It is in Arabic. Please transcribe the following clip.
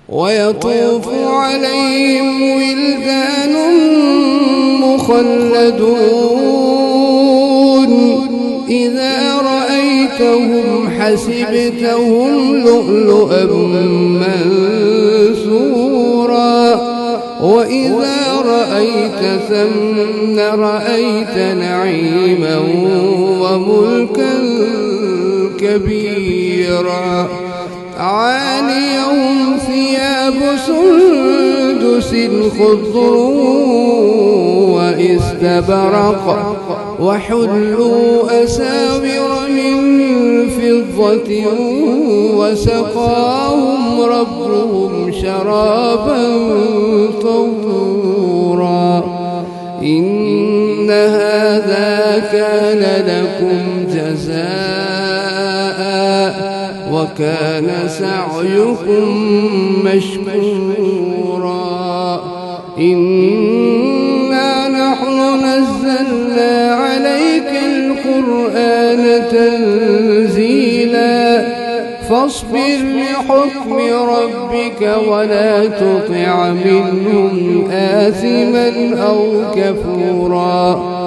ويطوف عليهم ولدان مخلدون إذا رأيتهم حسبتهم لؤلؤا منثورا وإذا رأيت ثم رأيت نعيما وملكا كبيرا عاليهم ثياب سندس خضر واستبرق وحلوا أساور من فضة وسقاهم ربهم شرابا طهورا إن هذا كان لكم جزاء وكان سعيكم مشكورا إنا نحن نزلنا عليك القرآن تنزيلا فاصبر لحكم ربك ولا تطع منهم آثما أو كفورا.